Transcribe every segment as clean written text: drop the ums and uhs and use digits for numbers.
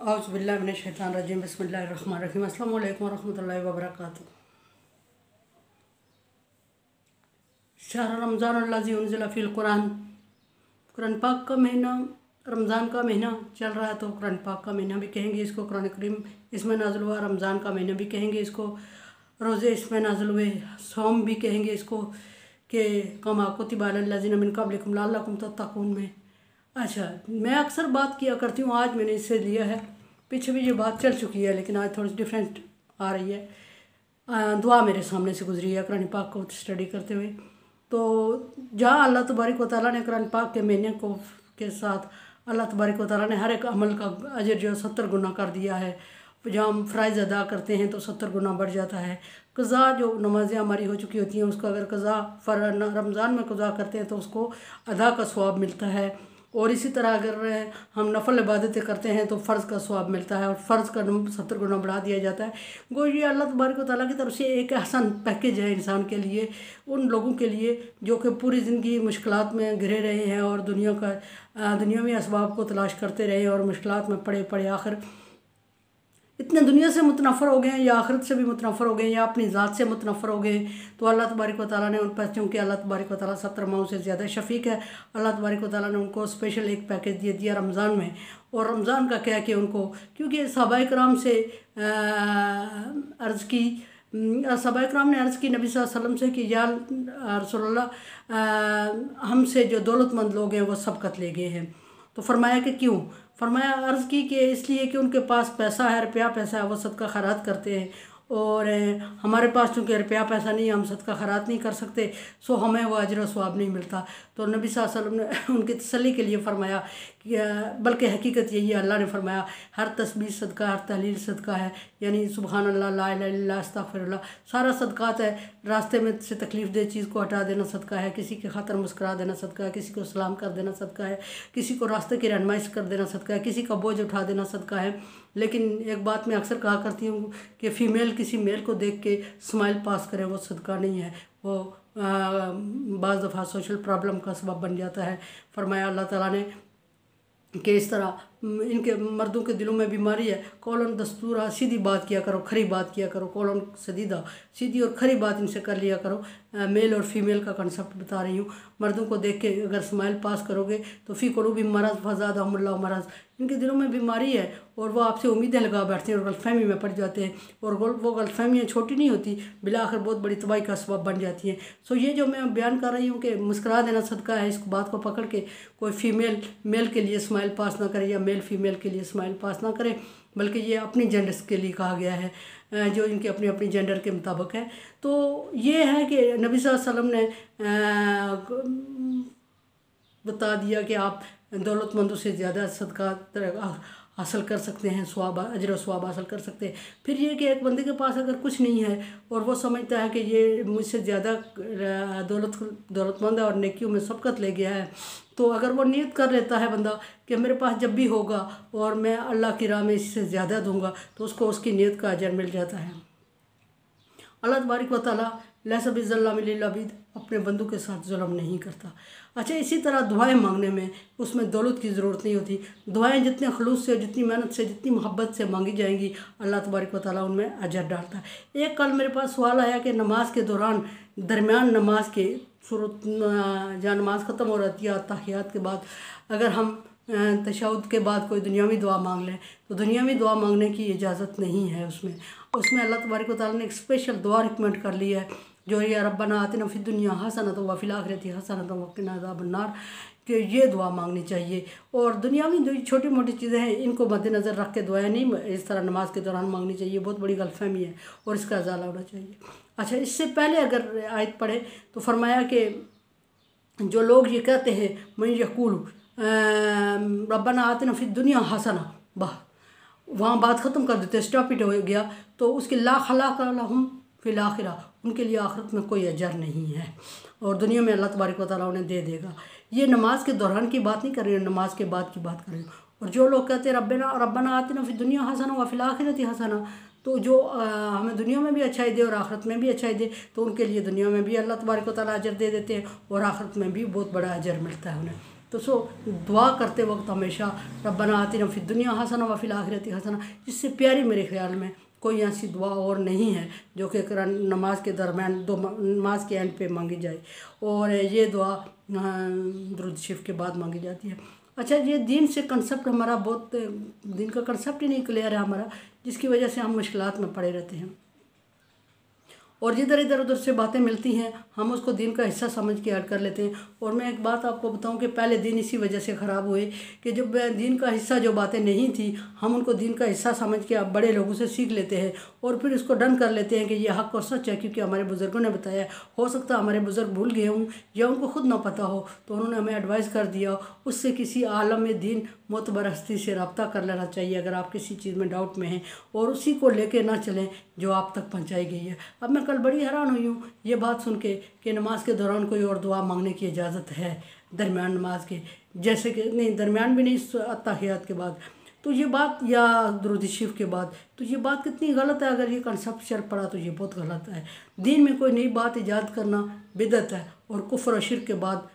औज़ुबिल्लाहि मिनश्शैतानिर्रजीम बिस्मिल्लाहिर्रहमानिर्रहीम अस्सलामु अलैकुम वरहमतुल्लाहि वबरकातुहू। शहर रमज़ानुल्लज़ी उन्ज़िला फ़ीहिल कुरान। कुरान पाक का महीना, रमज़ान का महीना चल रहा है, तो कुरान पाक का महीना भी कहेंगे इसको। कुरान करीम इसमें नाज़िल हुआ। रमज़ान का महीना भी कहेंगे इसको। रोज़े इसमें नाज़िल हुए। सौम भी कहेंगे इसको कि कमा कुतिबा अलल्लज़ीना मिन क़ब्लिकुम लअल्लकुम तत्तक़ून में। अच्छा, मैं अक्सर बात किया करती हूँ, आज मैंने इससे लिया है। पीछे भी ये बात चल चुकी है, लेकिन आज थोड़ी डिफरेंट आ रही है। दुआ मेरे सामने से गुजरी है कुरान पाक को स्टडी करते हुए। तो जहाँ अल्लाह तबारक व तआला ने कुरान पाक के महीने को के साथ अल्लाह तबारक व तआला ने हर एक अमल का अजर जो 70 गुना कर दिया है। जहाँ हम फ़राइज़ अदा करते हैं तो 70 गुना बढ़ जाता है। क़ज़ा जो नमाज़ें हमारी हो चुकी होती हैं, उसका अगर क़ज़ा रमज़ान में क़ज़ा करते हैं तो उसको अदा का सवाब मिलता है। और इसी तरह अगर हम नफल इबादतें करते हैं तो फ़र्ज़ का सवाब मिलता है, और फ़र्ज़ का 70 गुना बढ़ा दिया जाता है। गो ये अल्लाह तबारक व तआला की तरफ से एक एहसान पैकेज है इंसान के लिए, उन लोगों के लिए जो कि पूरी ज़िंदगी मुश्किलात में घिरे रहे हैं और दुनियावी असबाब को तलाश करते रहे और मुश्किलात में पड़े पड़े आखिर इतने दुनिया से मुतनफ़र हो गए हैं, या आखिरत से भी मुतनफ़र हो गए हैं, या अपनी ज़ात से मुतनफ़र हो गए हैं। तो अल्लाह तबारक व तआला ने उन पर, चूँकि अल्लाह तबारक व तआला 70 माओं से ज़्यादा शफ़ीक है, अल्लाह तबारक व तआला ने उनको स्पेशल एक पैकेज दे दिया रमज़ान में। और रमज़ान का क्या कि उनको, क्योंकि सहाबाए किराम से अर्ज़ की, सहाबाए किराम ने अर्ज़ की नबी सल्लल्लाहु अलैहि वसल्लम से कि या रसूलल्लाह, हमसे जो दौलतमंद लोग हैं वो सबकत ले गए हैं। तो फरमाया कि क्यों? फरमाया अर्ज़ की कि इसलिए कि उनके पास पैसा है, रुपया पैसा है, वो सदका खैरात करते हैं, और हमारे पास चूँकि रुपया पैसा नहीं है, हम सदका खैरात नहीं कर सकते, सो हमें वो अजर सवाब नहीं मिलता। तो नबी सल्लल्लाहु अलैहि वसल्लम ने उनकी तसल्ली के लिए फ़रमाया कि बल्कि हकीकत यही है, अल्लाह ने फरमाया हर तस्बीह सदका, हर तहलील सदका है, यानी सुबहान अल्लाह, ला इलाहा इल्लल्लाह, अस्तगफिरुल्लाह, सारा सदक़ात है। रास्ते में से तकलीफ़ दे चीज़ को हटा देना सदका है, किसी के खातर मुस्कुरा देना सदका है, किसी को सलाम कर देना सदका है, किसी को रास्ते की रहनुमाई कर देना सदका है, किसी का बोझ उठा देना सदका है। लेकिन एक बात मैं अक्सर कहा करती हूँ कि फ़ीमेल किसी मेल को देख के स्माइल पास करे, वो सदका नहीं है, वो बाज़ दफ़ा सोशल प्रॉब्लम का सबब बन जाता है। फरमाया अल्लाह ताला ने कि इस तरह इनके मर्दों के दिलों में बीमारी है, कौलन दस्तूरा, सीधी बात किया करो, खरी बात किया करो, कौलन सदीदा, सीधी और खरी बात इनसे कर लिया करो। मेल और फीमेल का कंसेप्ट बता रही हूँ। मर्दों को देख के अगर स्माइल पास करोगे तो फ़ी क़ुलूबिहिम मरज़ फ़ज़ादहुमुल्लाहु मरज़, इनके दिलों में बीमारी है और वो आपसे उम्मीदें लगा बैठते हैं और गलतफ़हमी में पड़ जाते हैं, और वो गलतफ़हमियाँ छोटी नहीं होती, बिला आखिर बहुत बड़ी तबाही का सबब बन जाती हैं। सो ये जो मैं बयान कर रही हूँ कि मुस्कुरा देना सदका है, इस बात को पकड़ के कोई फ़ीमेल मेल के लिए स्माइल पास ना करे, या मेल फीमेल के लिए स्माइल पास ना करें, बल्कि ये अपनी जेंडर्स के लिए कहा गया है, जो इनके अपनी अपनी जेंडर के मुताबिक है। तो ये है कि नबी सल्लल्लाहु अलैहि वसल्लम ने बता दिया कि आप दौलतमंदों से ज़्यादा सदका हासिल कर सकते हैं, स्वाब अजर स्वाब हासिल कर सकते हैं। फिर ये कि एक बंदे के पास अगर कुछ नहीं है और वो समझता है कि ये मुझसे ज़्यादा दौलतमंद है और नेकियों में सबकत ले गया है, तो अगर वो नियत कर लेता है बंदा कि मेरे पास जब भी होगा और मैं अल्लाह की राह में इससे ज़्यादा दूंगा, तो उसको उसकी नियत का अजर मिल जाता है। अल्लाह तबारक व तआला लैसा बिज़्ज़ल्लामिल लिल-अबीद, अपने बंदों के साथ जुल्म नहीं करता। अच्छा, इसी तरह दुआएं मांगने में उसमें दौलत की ज़रूरत नहीं होती। दुआएं जितने खलूस से, जितनी मेहनत से, जितनी मोहब्बत से मांगी जाएंगी, अल्लाह तबारक व तआला उनमें अजर डालता है। एक कल मेरे पास सवाल आया कि नमाज के दौरान, दरमियान नमाज के सूरत, जहाँ नमाज ख़त्म हो रही है तहियात के बाद, अगर हम तशहुद के बाद कोई दुनियावी दुआ मांग लें तो दुनियावी दुआ मांगने की इजाज़त नहीं है। उसमें अल्लाह तबारक व तआला ने एक स्पेशल दुआ रिकमेंड कर ली है, जो ये रब्बना आतिना फिद दुनिया हसनतन व फिल आखिरति हसनतन व क़िना अज़ाबन्नार, कि ये दुआ मांगनी चाहिए। और दुनियावी जो छोटी मोटी चीज़ें हैं, इनको मद्देनज़र रख के दुआएं नहीं इस तरह नमाज के दौरान मांगनी चाहिए। बहुत बड़ी गलतफहमी है और इसका इज़ाला होना चाहिए। अच्छा, इससे पहले अगर आयत पढ़े तो फरमाया कि जो लोग ये कहते हैं मैं यक़ूल रब्बना आतिना फिद दुनिया हसना, वहाँ बात ख़त्म कर देते, स्टॉप इट हो गया, तो उसके ला खलाक़ लहुम फिल आखिरा, उनके लिए आखिरत में कोई अजर नहीं है और दुनिया में अल्लाह तबारक व तआला उन्हें दे देगा। ये नमाज के दौरान की बात नहीं कर रही हूँ, नमाज के बाद की बात कर रही हूँ। और जो लोग कहते हैं रब्बना आतिना फिद दुनिया हसना व फिल आखिरति हसना, तो जो हमें दुनिया में भी अच्छाई दे और आखिरत में भी अच्छाई दे, तो उनके लिए दुनिया में भी अल्लाह तबारक व तआला अजर दे देते हैं और आखिरत में भी बहुत बड़ा अजर मिलता है उन्हें। तो दुआ करते वक्त हमेशा रब्बना आतिना फिद दुनिया हसना व फिल आखिरति हसना, इससे प्यारी मेरे ख्याल में कोई ऐसी दुआ और नहीं है जो कि नमाज के दरमियान नमाज के एंड पे मांगी जाए, और ये दुआ दुरूद शरीफ के बाद मांगी जाती है। अच्छा, ये दीन से कंसेप्ट हमारा बहुत, दीन का कंसेप्ट ही नहीं क्लियर है हमारा, जिसकी वजह से हम मुश्किलात में पड़े रहते हैं, और जिधर इधर उधर से बातें मिलती हैं हम उसको दीन का हिस्सा समझ के ऐड कर लेते हैं। और मैं एक बात आपको बताऊं कि पहले दिन इसी वजह से ख़राब हुए कि जब दीन का हिस्सा जो बातें नहीं थी हम उनको दीन का हिस्सा समझ के अब बड़े लोगों से सीख लेते हैं और फिर इसको डन कर लेते हैं कि ये हक़ और सच है, क्योंकि हमारे बुज़ुर्गों ने बताया। हो सकता है हमारे बुज़ुर्ग भूल गए हों या उनको खुद ना पता हो, तो उन्होंने हमें एडवाइस कर दिया। उससे किसी आलम दीन मोतबर हस्ती से रब्ता कर लेना चाहिए अगर आप किसी चीज़ में डाउट में हैं, और उसी को लेके ना चलें जो आप तक पहुंचाई गई है। अब मैं कल बड़ी हैरान हुई हूँ ये बात सुन के कि नमाज के दौरान कोई और दुआ मांगने की इजाज़त है दरमियान नमाज के, जैसे कि नहीं दरमियान भी नहीं, अत्ताहियात के बाद, तो ये बात, या दुरूद शरीफ के बाद, तो ये बात कितनी गलत है। अगर ये कंसेप्ट चल पड़ा तो ये बहुत गलत है। दीन में कोई नई बात ईजाद करना बिदअत है, और कुफ्र और शिर्क के बाद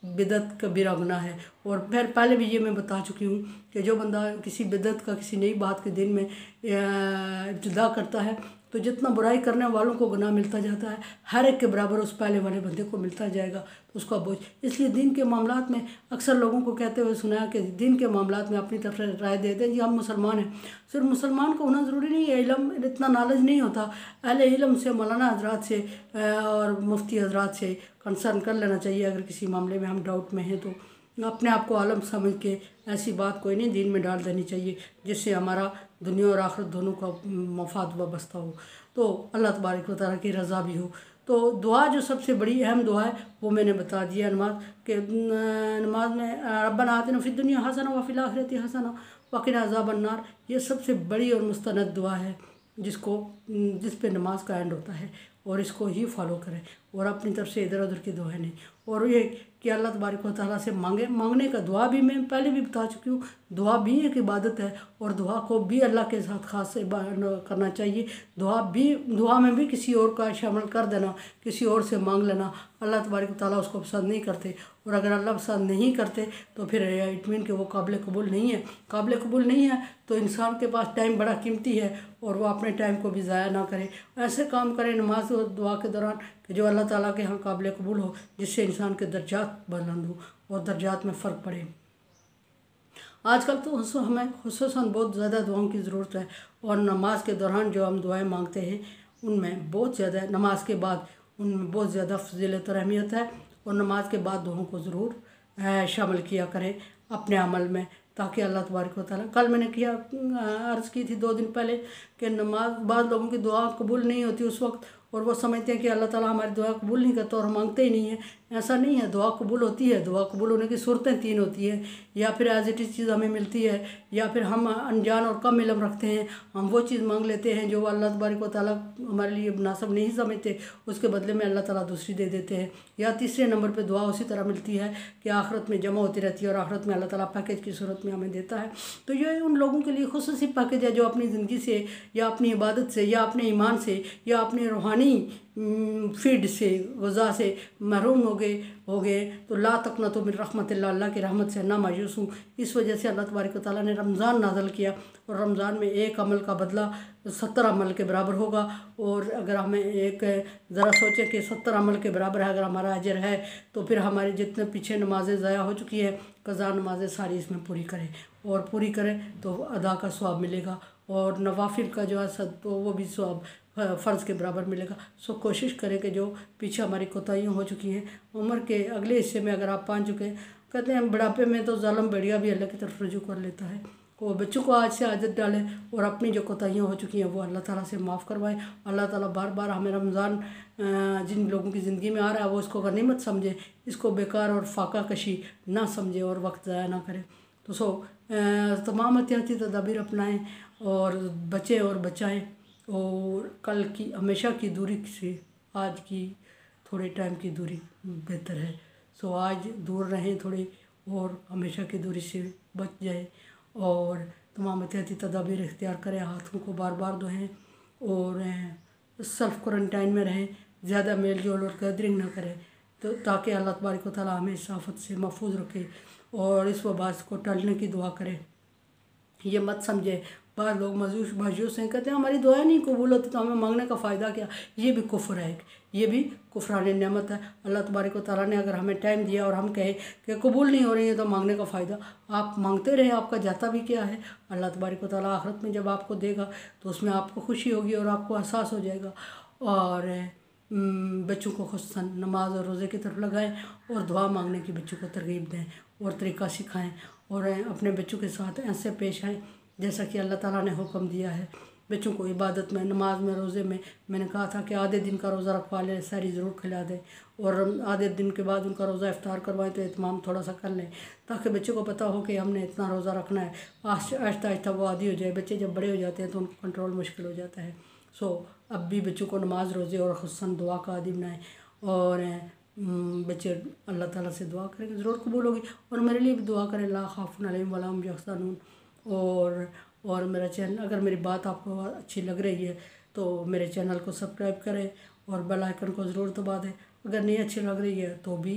बिदअत कबीरा गुनाह है। और फिर पहले भी ये मैं बता चुकी हूँ कि जो बंदा किसी बिदअत का किसी नई बात के दिन में इब्तिदा करता है तो जितना बुराई करने वालों को गुनाह मिलता जाता है, हर एक के बराबर उस पहले वाले बंदे को मिलता जाएगा, तो उसका बोझ। इसलिए दीन के मामलात में अक्सर लोगों को कहते हुए सुना है कि दीन के मामलात में अपनी तरफ से राय देते हैं जी हम मुसलमान हैं। सिर्फ मुसलमान को होना ज़रूरी नहीं है, इल्म इतना नॉलेज नहीं होता। अहले इल्म से, मौलाना हजरात से और मुफ्ती हजरात से कंसर्न कर लेना चाहिए अगर किसी मामले में हम डाउट में हैं, तो अपने आप को आलम समझ के ऐसी बात कोई नहीं दीन में डाल देनी चाहिए जिससे हमारा दुनिया और आखिरत दोनों का मफाद वाबस्ता हो, तो अल्लाह तबारक व तआला की रज़ा भी हो। तो दुआ जो सबसे बड़ी अहम दुआ है वो मैंने बता दिया नमाज के, नमाज में रब्बना आतिना फिद दुनिया हसना व फिल आखिरति हसना व क़िना अज़ाबन नार, ये सबसे बड़ी और मुस्तनद दुआ है जिस पे नमाज का एंड होता है, और इसको ही फॉलो करें और अपनी तरफ से इधर उधर की दुआएं नहीं। और ये कि अल्लाह तबारक व तआला से मांगने का दुआ भी मैं पहले भी बता चुकी हूँ, दुआ भी एक इबादत है, और दुआ को भी अल्लाह के साथ खास से करना चाहिए। दुआ में भी किसी और का शामिल कर देना, किसी और से मांग लेना, अल्लाह तबारक व तआला उसको पसंद नहीं करते, और अगर अल्लाह पसंद नहीं करते तो फिर इट मीन कि वो काबिल कबूल नहीं है। काबिल कबूल नहीं है तो इंसान के पास टाइम बड़ा कीमती है और वो अपने टाइम को भी ज़ाया ना करे। ऐसे काम करें नमाज और दुआ के दौरान कि जो अल्लाह ताला के यहाँ काबिल कबूल हो, जिससे इंसान के दर्जात बुलंद हो और दर्जात में फ़र्क पड़े। आजकल तो हमें खुसूसन बहुत ज़्यादा दुआओं की ज़रूरत है, और नमाज के दौरान जो हम दुआएं मांगते हैं उनमें बहुत ज़्यादा, नमाज के बाद उनमें बहुत ज़्यादा फजीलत और अहमियत है, और नमाज के बाद दुआओं को ज़रूर शामिल किया करें अपने अमल में, ताकि अल्लाह तबारक व तआला, कल मैंने अर्ज़ की थी 2 दिन पहले कि नमाज, बाद लोगों की दुआ कबूल नहीं होती उस वक्त, और वो समझते हैं कि अल्लाह ताला हमारी दुआ कबूल नहीं करता और हम मांगते ही नहीं है। ऐसा नहीं है, दुआ कबूल होती है। दुआ कबूल होने की सूरतें 3 होती है, या फिर एज इट इज़ चीज़ हमें मिलती है, या फिर हम अनजान और कम इल्म रखते हैं, हम वो चीज़ मांग लेते हैं जो अल्लाह तबारक व तआला हमारे लिए मुनासिब नहीं समझते, उसके बदले में अल्लाह ताला दूसरी दे देते हैं। या तीसरे नंबर पर दुआ उसी तरह मिलती है कि आखिरत में जमा होती रहती है, और आखिरत में अल्लाह ताला पैकेज की सूरत में हमें देता है। तो ये उन लोगों के लिए खुसूसी पैकेज है जो अपनी ज़िंदगी से या अपनी इबादत से या अपने ईमान से या अपने रूहानी फीड से, ग़ज़ा से महरूम हो गए। तो ला तक़नतू मिन रहमतिल्लाह, अल्लाह की रहमत से ना मायूस हूँ। इस वजह से अल्लाह तबारक व तआला ने रमज़ान नाज़िल किया, और रमज़ान में एक अमल का बदला 70 अमल के बराबर होगा। और अगर हमें एक ज़रा सोचें कि 70 अमल के बराबर है अगर हमारा अजर है, तो फिर हमारी जितने पीछे नमाज़ें ज़ाया हो चुकी है, क़ज़ा नमाज़ें सारी इसमें पूरी करें, और पूरी करें तो अदा का सवाब मिलेगा, और नवाफिल का जो है तो वो भी सवाब फ़र्ज़ के बराबर मिलेगा। सो कोशिश करें कि जो पीछे हमारी कोताहियाँ हो चुकी हैं, उम्र के अगले हिस्से में अगर आप पहुँच चुके हैं, कहते हैं बुढ़ापे में तो ज़ालिम भेड़िया भी अल्लाह की तरफ रुजू कर लेता है, वो बच्चों को आज से आदत डालें और अपनी जो कोताहियाँ हो चुकी हैं वो अल्लाह ताला से माफ़ करवाएं। अल्लाह ताला बार बार हमें रमज़ान जिन लोगों की ज़िंदगी में आ रहा है वो इसको गनीमत समझे, इसको बेकार और फाका कशी ना समझे और वक्त ज़ाया ना करें। तो तमाम एहतियाती तदाबीर अपनाएं और बचें और बचाएं, और कल की हमेशा की दूरी से आज की थोड़े टाइम की दूरी बेहतर है। सो आज दूर रहें थोड़े, और हमेशा की दूरी से बच जाए, और तमाम एहतियाती तदाबीर इख्तियार करें, हाथों को बार बार धोएं, और सेल्फ़ क्वारंटाइन में रहें, ज़्यादा मेल जोल और गैदरिंग ना करें, तो ताकि अल्लाह तबारक व तआला हमें इस आफत से महफूज रखे और इस वबा को टलने की दुआ करें। ये मत समझे बाद लोग मायूस हैं, कहते हैं हमारी दुआएं नहीं कबूल होती तो हमें मांगने का फ़ायदा क्या। ये भी कुफ्र है, ये भी कुफरान नेमत है। अल्लाह तबारक व तआला ने अगर हमें टाइम दिया और हम कहें कि कबूल नहीं हो रही है तो मांगने का फ़ायदा, आप मांगते रहें, आपका जाता भी क्या है। अल्लाह तबारक व तआला आखिरत में जब आपको देगा तो उसमें आपको खुशी होगी और आपको एहसास हो जाएगा। और बच्चों को खुसूसन नमाज और रोज़े की तरफ लगाएं और दुआ मांगने की बच्चों को तरगीब दें और तरीक़ा सिखाएं और अपने बच्चों के साथ ऐसे पेश आएँ जैसा कि अल्लाह ताला ने हुक्म दिया है। बच्चों को इबादत में, नमाज में, रोज़े में मैंने कहा था कि आधे दिन का रोज़ा रखवा लें, सहरी ज़रूर खिला दें और आधे दिन के बाद उनका रोज़ा इफ्तार करवाएं तो इत्माम थोड़ा सा कर लें ताकि बच्चों को पता हो कि हमने इतना रोज़ा रखना है। आहिस्ता आहिस्ता वो आदी हो जाए। बच्चे जब बड़े हो जाते हैं तो उनको कंट्रोल मुश्किल हो जाता है। अब भी बच्चों को नमाज, रोज़े और खुसूसन दुआ का आदी बनाएँ और बच्चे अल्लाह ताला से दुआ करेंगे ज़रूर कबूल होगी। और मेरे लिए भी दुआ करें, ला खौफुन अलैहिम वला हुम यहज़नून। और मेरा चैनल, अगर मेरी बात आपको अच्छी लग रही है तो मेरे चैनल को सब्सक्राइब करें और बेल आइकन को ज़रूर दबा दें। अगर नहीं अच्छी लग रही है तो भी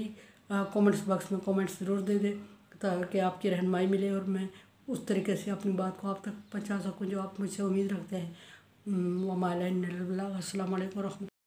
कमेंट्स बॉक्स में कमेंट्स ज़रूर दे दें ताकि आपकी रहनुमाई मिले और मैं उस तरीके से अपनी बात को आप तक पहुंचा सकूं जो आप मुझसे उम्मीद रखते हैं। वमा अलैना इल्ला अल बलाग। अस्सलामु अलैकुम।